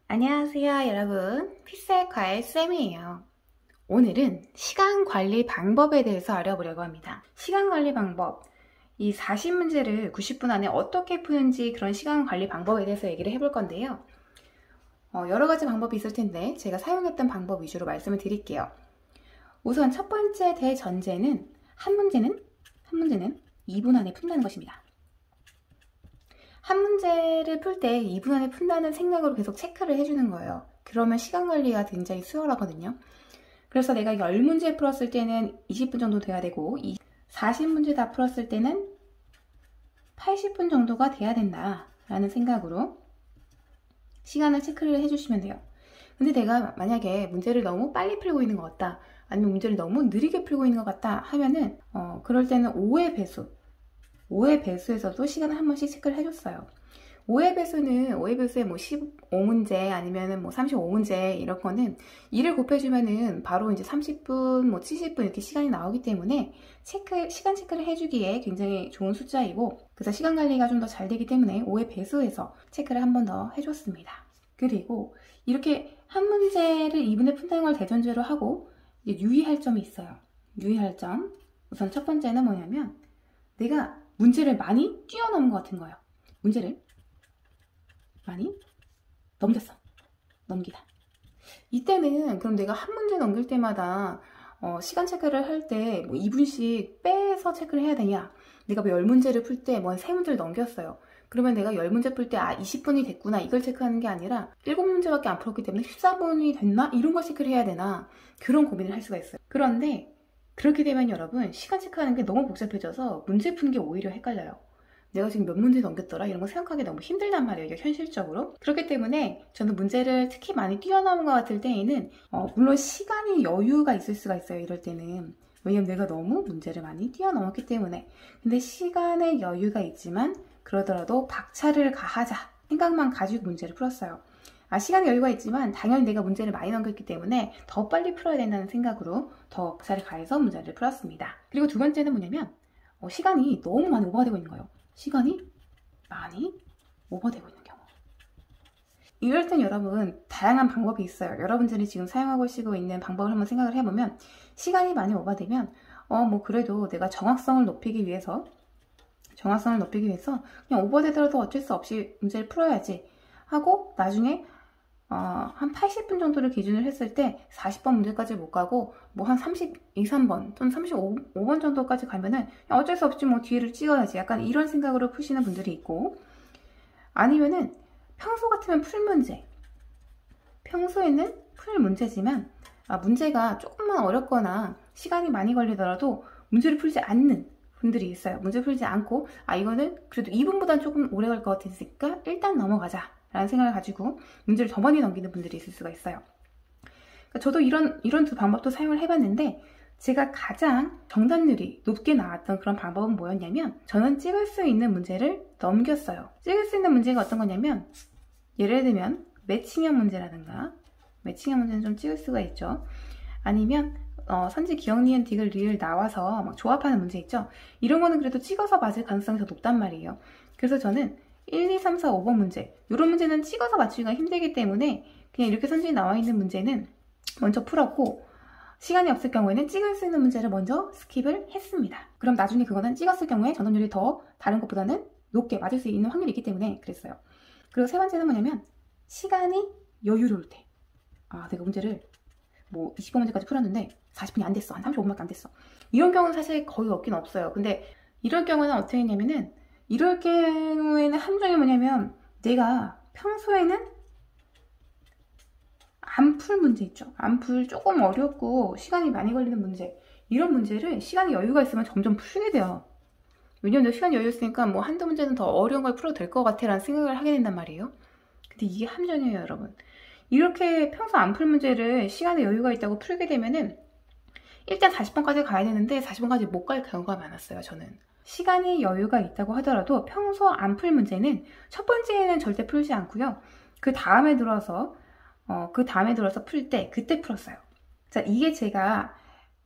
안녕하세요 여러분, 피스의 쌤이에요. 오늘은 시간 관리 방법에 대해서 알아보려고 합니다. 시간 관리 방법, 이 40문제를 90분 안에 어떻게 푸는지 그런 시간 관리 방법에 대해서 얘기를 해볼 건데요. 여러 가지 방법이 있을 텐데 제가 사용했던 방법 위주로 말씀을 드릴게요. 우선 첫 번째 대전제는 한 문제는 2분 안에 푼다는 것입니다. 한 문제를 풀 때 2분 안에 푼다는 생각으로 계속 체크를 해주는 거예요. 그러면 시간 관리가 굉장히 수월하거든요. 그래서 내가 10문제 풀었을 때는 20분 정도 돼야 되고 40문제 다 풀었을 때는 80분 정도가 돼야 된다 라는 생각으로 시간을 체크를 해주시면 돼요. 근데 내가 만약에 문제를 너무 빨리 풀고 있는 것 같다, 아니면 문제를 너무 느리게 풀고 있는 것 같다 하면은 그럴 때는 5의 배수에서도 시간을 한 번씩 체크를 해줬어요. 5의 배수에 뭐 15문제 아니면은 뭐 35문제 이런 거는 2를 곱해주면은 바로 이제 30분, 뭐 70분 이렇게 시간이 나오기 때문에 시간 체크를 해주기에 굉장히 좋은 숫자이고, 그래서 시간 관리가 좀 더 잘 되기 때문에 5의 배수에서 체크를 한 번 더 해줬습니다. 그리고 이렇게 한 문제를 2분에 푼다는 걸 대전제로 하고 유의할 점이 있어요. 유의할 점. 우선 첫 번째는 뭐냐면 내가 문제를 많이 뛰어넘은 것 같은 거예요. 문제를 많이 넘기다. 이때는 그럼 내가 한 문제 넘길 때마다 시간 체크를 할 때 뭐 2분씩 빼서 체크를 해야 되냐? 내가 뭐 10문제를 풀 때 뭐 한 3문제를 넘겼어요. 그러면 내가 10문제 풀 때 20분이 됐구나 이걸 체크하는 게 아니라 7문제밖에 안 풀었기 때문에 14분이 됐나? 이런 걸 체크를 해야 되나? 그런 고민을 할 수가 있어요. 그런데 그렇게 되면 여러분 시간 체크하는 게 너무 복잡해져서 문제 푸는 게 오히려 헷갈려요. 내가 지금 몇 문제 넘겼더라? 이런 거 생각하기 너무 힘들단 말이에요, 이게 현실적으로. 그렇기 때문에 저는 문제를 특히 많이 뛰어넘은 것 같을 때에는 물론 시간이 여유가 있을 수가 있어요, 이럴 때는. 왜냐면 내가 너무 문제를 많이 뛰어넘었기 때문에. 근데 시간의 여유가 있지만 그러더라도 박차를 가하자 생각만 가지고 문제를 풀었어요. 시간의 여유가 있지만 당연히 내가 문제를 많이 넘겼기 때문에 더 빨리 풀어야 된다는 생각으로 더 박차를 가해서 문제를 풀었습니다. 그리고 두 번째는 뭐냐면 시간이 너무 많이 오버되고 있는 거예요. 시간이 많이 오버되고 있는 경우. 이럴 땐 여러분 다양한 방법이 있어요. 여러분들이 지금 사용하고 있는 방법을 한번 생각을 해보면, 시간이 많이 오버되면 뭐 그래도 내가 정확성을 높이기 위해서 그냥 오버되더라도 어쩔 수 없이 문제를 풀어야지 하고 나중에 한 80분 정도를 기준으로 했을 때 40번 문제까지 못 가고 뭐 한 32, 3번 또는 35번 정도까지 가면은 어쩔 수 없지 뭐 뒤를 찍어야지, 약간 이런 생각으로 푸시는 분들이 있고, 아니면은 평소 같으면 평소에는 풀 문제지만 문제가 조금만 어렵거나 시간이 많이 걸리더라도 문제를 풀지 않는 분들이 있어요. 문제 풀지 않고 이거는 그래도 2분보다는 조금 오래 걸 것 같으니까 일단 넘어가자 라는 생각을 가지고 문제를 더 많이 넘기는 분들이 있을 수가 있어요. 그러니까 저도 이런 두 방법도 사용을 해봤는데, 제가 가장 정답률이 높게 나왔던 그런 방법은 뭐였냐면, 저는 찍을 수 있는 문제를 넘겼어요. 찍을 수 있는 문제가 어떤 거냐면, 예를 들면 매칭형 문제라든가, 매칭형 문제는 좀 찍을 수가 있죠. 아니면 선지, 기억, 니은, 디귿, 리을 나와서 막 조합하는 문제 있죠. 이런 거는 그래도 찍어서 맞을 가능성이 더 높단 말이에요. 그래서 저는 1, 2, 3, 4, 5번 문제, 이런 문제는 찍어서 맞추기가 힘들기 때문에 그냥 이렇게 선지에 나와 있는 문제는 먼저 풀었고, 시간이 없을 경우에는 찍을 수 있는 문제를 먼저 스킵을 했습니다. 그럼 나중에 그거는 찍었을 경우에 정답률이 더 다른 것보다는 높게 맞을 수 있는 확률이 있기 때문에 그랬어요. 그리고 세 번째는 뭐냐면, 시간이 여유로울 때. 내가 문제를 뭐 20번 문제까지 풀었는데 40분이 안 됐어. 한 35분밖에 안 됐어. 이런 경우는 사실 거의 없긴 없어요. 근데 이럴 경우는 어떻게 했냐면은, 이럴 경우에는 함정이 뭐냐면, 내가 평소에는 안 풀 문제 있죠. 안 풀 조금 어렵고 시간이 많이 걸리는 문제, 이런 문제를 시간이 여유가 있으면 점점 풀게 돼요. 왜냐면 시간이 여유 있으니까 뭐 한두 문제는 더 어려운 걸 풀어도 될 것 같아 라는 생각을 하게 된단 말이에요. 근데 이게 함정이에요, 여러분. 이렇게 평소 안 풀 문제를 시간에 여유가 있다고 풀게 되면은 일단 40번까지 가야 되는데 40번까지 못 갈 경우가 많았어요, 저는. 시간이 여유가 있다고 하더라도 평소 안 풀 문제는 첫 번째에는 절대 풀지 않고요. 그 다음에 들어서 풀 때 그때 풀었어요. 자, 이게 제가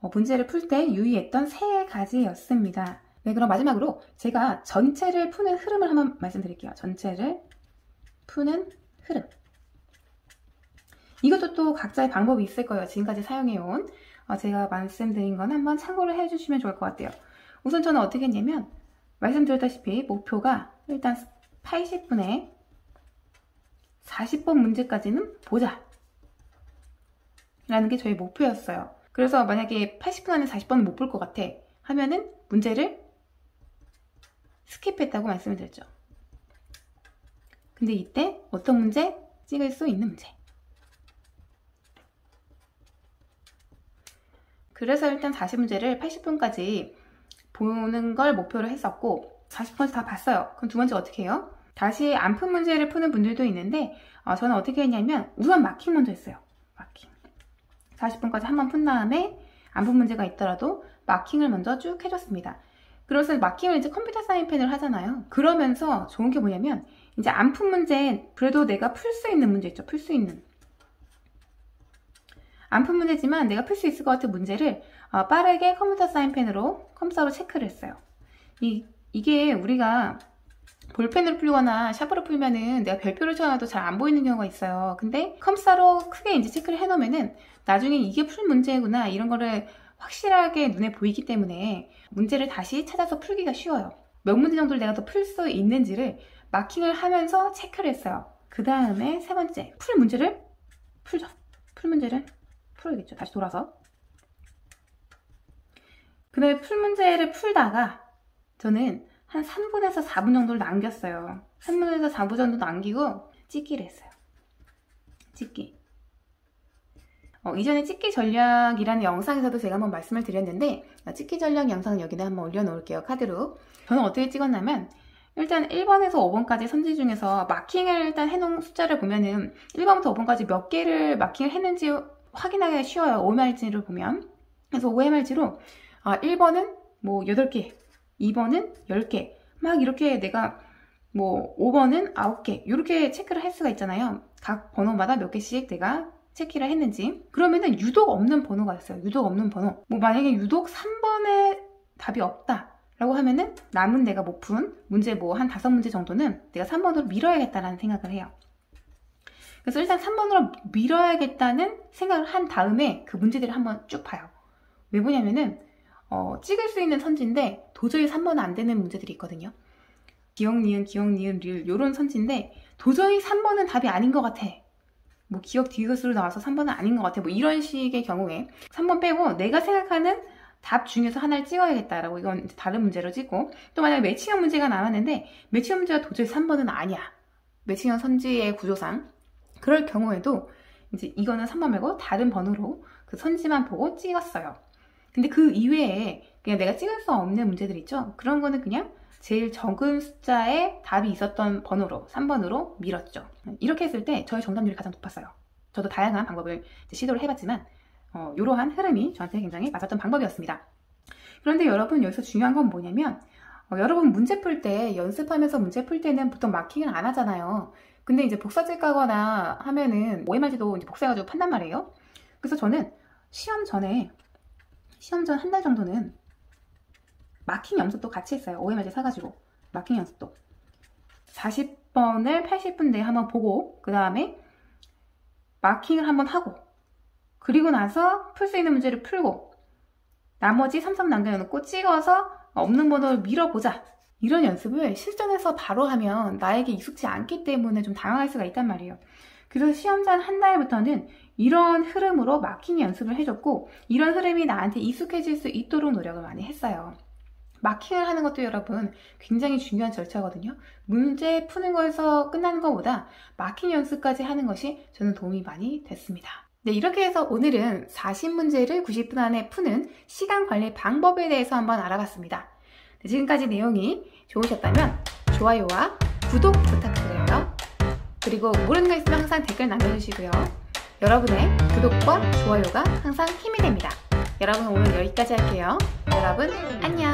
문제를 풀 때 유의했던 세 가지였습니다. 네, 그럼 마지막으로 제가 전체를 푸는 흐름을 한번 말씀드릴게요. 전체를 푸는 흐름. 이것도 또 각자의 방법이 있을 거예요. 지금까지 사용해온 제가 말씀드린 건 한번 참고를 해주시면 좋을 것 같아요. 우선 저는 어떻게 했냐면 말씀드렸다시피 목표가 일단 80분에 40번 문제까지는 보자 라는 게 저희 목표였어요. 그래서 만약에 80분 안에 40번은 못 볼 것 같아 하면은 문제를 스킵했다고 말씀을 드렸죠. 근데 이때 어떤 문제? 찍을 수 있는 문제. 그래서 일단 40문제를 80분까지 보는 걸 목표로 했었고 40번째 다 봤어요. 그럼 두 번째 어떻게 해요? 다시 안 푼 문제를 푸는 분들도 있는데 저는 어떻게 했냐면 우선 마킹 먼저 했어요. 마킹. 40분까지 한 번 푼 다음에 안 푼 문제가 있더라도 마킹을 먼저 쭉 해줬습니다. 그래서 마킹을 이제 컴퓨터 사인펜을 하잖아요. 그러면서 좋은 게 뭐냐면 이제 안 푼 문제, 그래도 내가 풀 수 있는 문제 있죠. 풀 수 있는. 안 푼 문제지만 내가 풀 수 있을 것 같은 문제를 빠르게 컴퓨터 사인펜으로 컴사로 체크를 했어요. 이게 우리가 볼펜으로 풀거나 샤프로 풀면은 내가 별표를 쳐놔도 잘 안 보이는 경우가 있어요. 근데 컴사로 크게 이제 체크를 해놓으면은 나중에 이게 풀 문제구나 이런 거를 확실하게 눈에 보이기 때문에 문제를 다시 찾아서 풀기가 쉬워요. 몇 문제 정도를 내가 더 풀 수 있는지를 마킹을 하면서 체크를 했어요. 그 다음에 세 번째, 풀 문제를 풀죠. 풀 문제를 풀어야겠죠. 다시 돌아서. 그 다음에 풀 문제를 풀다가 저는 한 3분에서 4분 정도를 남겼어요. 3분에서 4분 정도 남기고 찍기를 했어요. 찍기. 이전에 찍기 전략이라는 영상에서도 제가 한번 말씀을 드렸는데 찍기 전략 영상은 여기다 한번 올려놓을게요. 카드로. 저는 어떻게 찍었냐면 일단 1번에서 5번까지 선지 중에서 마킹을 일단 해놓은 숫자를 보면은 1번부터 5번까지 몇 개를 마킹을 했는지 확인하기가 쉬워요. OMRG를 보면. 그래서 OMRG로 1번은 뭐 8개, 2번은 10개 막 이렇게 내가 뭐 5번은 9개 이렇게 체크를 할 수가 있잖아요. 각 번호마다 몇 개씩 내가 체크를 했는지. 그러면은 유독 없는 번호가 있어요. 유독 없는 번호. 뭐 만약에 유독 3번에 답이 없다 라고 하면은 남은 내가 못 푼 문제 뭐 한 5문제 정도는 내가 3번으로 밀어야겠다라는 생각을 해요. 그래서 일단 3번으로 밀어야겠다는 생각을 한 다음에 그 문제들을 한번 쭉 봐요. 왜 보냐면은 찍을 수 있는 선지인데 도저히 3번은 안 되는 문제들이 있거든요. 기억, 니은, 리을 요런 선지인데 도저히 3번은 답이 아닌 것 같아. 뭐 기억 디귿으로 나와서 3번은 아닌 것 같아. 뭐 이런 식의 경우에 3번 빼고 내가 생각하는 답 중에서 하나를 찍어야겠다라고 이건 다른 문제로 찍고 또 만약에 매칭형 문제가 나왔는데 매칭형 문제가 도저히 3번은 아니야. 매칭형 선지의 구조상 그럴 경우에도 이제 이거는 3번 말고 다른 번호로 그 선지만 보고 찍었어요. 근데 그 이외에 그냥 내가 찍을 수 없는 문제들 있죠? 그런 거는 그냥 제일 적은 숫자의 답이 있었던 번호로 3번으로 밀었죠. 이렇게 했을 때 저의 정답률이 가장 높았어요. 저도 다양한 방법을 시도를 해봤지만 이러한 흐름이 저한테 굉장히 맞았던 방법이었습니다. 그런데 여러분 여기서 중요한 건 뭐냐면 여러분 문제 풀 때 연습하면서 문제 풀 때는 보통 마킹을 안 하잖아요. 근데 이제 복사질 까거나 하면은 OMRG도 이제 복사해가지고 판단 말이에요. 그래서 저는 시험 전 한 달 정도는 마킹 연습도 같이 했어요. OMRG 사가지고 마킹 연습도 40번을 80분 내에 한번 보고 그 다음에 마킹을 한번 하고 그리고 나서 풀 수 있는 문제를 풀고 나머지 3, 3 남겨놓고 찍어서 없는 번호를 밀어보자. 이런 연습을 실전에서 바로 하면 나에게 익숙지 않기 때문에 좀 당황할 수가 있단 말이에요. 그래서 시험 전 한 달부터는 이런 흐름으로 마킹 연습을 해줬고 이런 흐름이 나한테 익숙해질 수 있도록 노력을 많이 했어요. 마킹을 하는 것도 여러분 굉장히 중요한 절차거든요. 문제 푸는 거에서 끝나는 것보다 마킹 연습까지 하는 것이 저는 도움이 많이 됐습니다. 네, 이렇게 해서 오늘은 40문제를 90분 안에 푸는 시간 관리 방법에 대해서 한번 알아봤습니다. 네, 지금까지 내용이 좋으셨다면 좋아요와 구독 부탁드려요. 그리고 모르는 거 있으면 항상 댓글 남겨주시고요. 여러분의 구독과 좋아요가 항상 힘이 됩니다. 여러분 오늘 여기까지 할게요. 여러분 안녕.